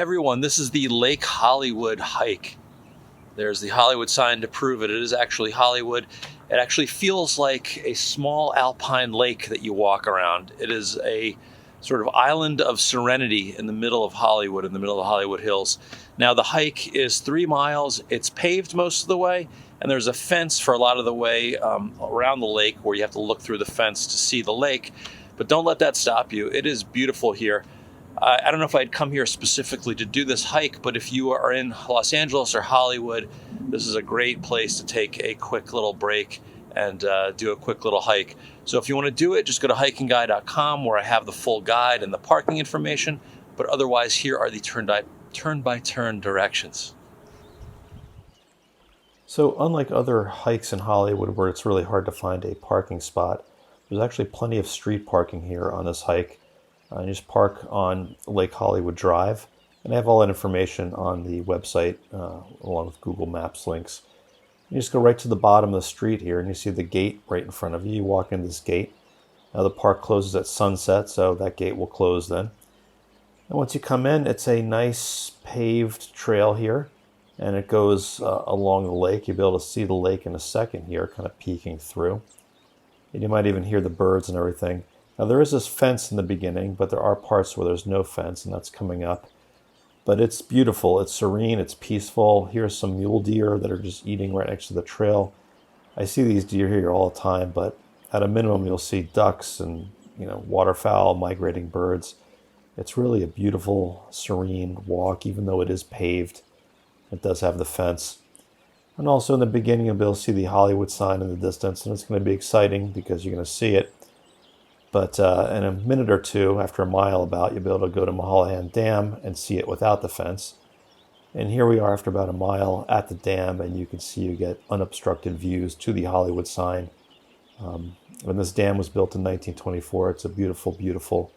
Everyone, this is the Lake Hollywood hike. There's the Hollywood sign to prove it. It is actually Hollywood. It actually feels like a small alpine lake that you walk around. It is a sort of island of serenity in the middle of Hollywood, in the middle of the Hollywood Hills. Now the hike is 3 miles. It's paved most of the way, and there's a fence for a lot of the way around the lake where you have to look through the fence to see the lake. But don't let that stop you. It is beautiful here. I don't know if I'd come here specifically to do this hike, but if you are in Los Angeles or Hollywood, this is a great place to take a quick little break and do a quick little hike. So if you want to do it, just go to HikingGuy.com where I have the full guide and the parking information. But otherwise, here are the turn-by-turn directions. So unlike other hikes in Hollywood where it's really hard to find a parking spot, there's actually plenty of street parking here on this hike. You just park on Lake Hollywood Drive, and I have all that information on the website along with Google Maps links. You just go right to the bottom of the street here, and you see the gate right in front of you. You walk in this gate. Now the park closes at sunset, so that gate will close then. And once you come in, it's a nice paved trail here, and it goes along the lake. You'll be able to see the lake in a second here, kind of peeking through. And you might even hear the birds and everything. Now there is this fence in the beginning, but there are parts where there's no fence, and that's coming up. But it's beautiful, it's serene, it's peaceful. Here's some mule deer that are just eating right next to the trail. I see these deer here all the time, but at a minimum you'll see ducks and waterfowl, migrating birds. It's really a beautiful, serene walk, even though it is paved. It does have the fence. And also in the beginning you'll be able to see the Hollywood sign in the distance, and it's going to be exciting because you're going to see it. But in a minute or two, after a mile about, you'll be able to go to Mahalo Hand Dam and see it without the fence. And here we are after about a mile at the dam, and you can see you get unobstructed views to the Hollywood sign. When this dam was built in 1924, it's a beautiful, beautiful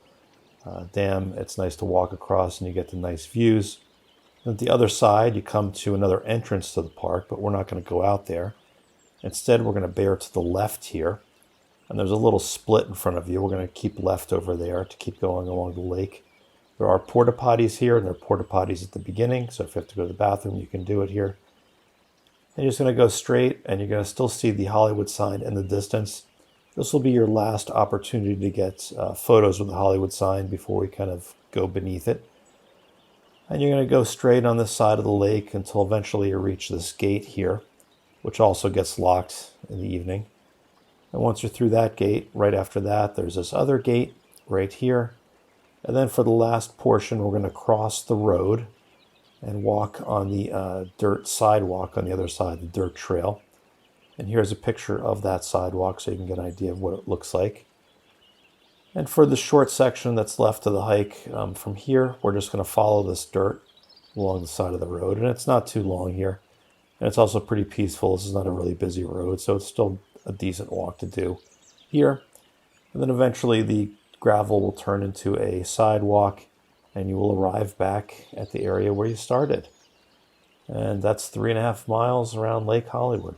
dam. It's nice to walk across, and you get the nice views. And at the other side, you come to another entrance to the park, but we're not going to go out there. Instead, we're going to bear to the left here. And there's a little split in front of you. We're going to keep left over there to keep going along the lake. There are porta potties here, and there are porta potties at the beginning. So if you have to go to the bathroom, you can do it here. And you're just going to go straight, and you're going to still see the Hollywood sign in the distance. This will be your last opportunity to get photos with the Hollywood sign before we kind of go beneath it. And you're going to go straight on this side of the lake until eventually you reach this gate here, which also gets locked in the evening. And once you're through that gate, right after that, there's this other gate right here. And then for the last portion, we're going to cross the road and walk on the dirt sidewalk on the other side, the dirt trail. And here's a picture of that sidewalk so you can get an idea of what it looks like. And for the short section that's left of the hike, from here, we're just going to follow this dirt along the side of the road. And it's not too long here. And it's also pretty peaceful. This is not a really busy road, so it's still a decent walk to do here. And then eventually the gravel will turn into a sidewalk, and you will arrive back at the area where you started. And that's 3.5 miles around Lake Hollywood.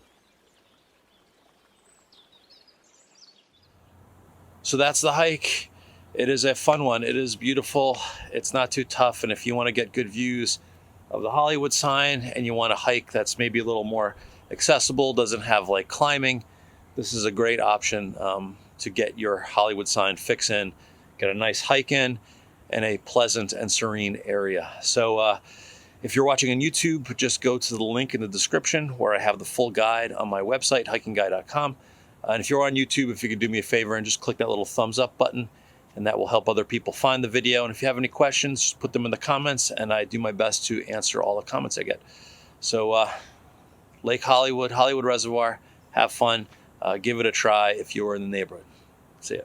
So that's the hike. It is a fun one. It is beautiful. It's not too tough. And if you want to get good views of the Hollywood sign and you want a hike that's maybe a little more accessible, doesn't have like climbing, this is a great option to get your Hollywood sign fix in, get a nice hike in, and a pleasant and serene area. So if you're watching on YouTube, just go to the link in the description where I have the full guide on my website, HikingGuy.com. And if you're on YouTube, if you could do me a favor and just click that little thumbs up button, and that will help other people find the video. And if you have any questions, just put them in the comments, and I do my best to answer all the comments I get. So Lake Hollywood, Hollywood Reservoir, have fun. Give it a try if you're in the neighborhood. See ya.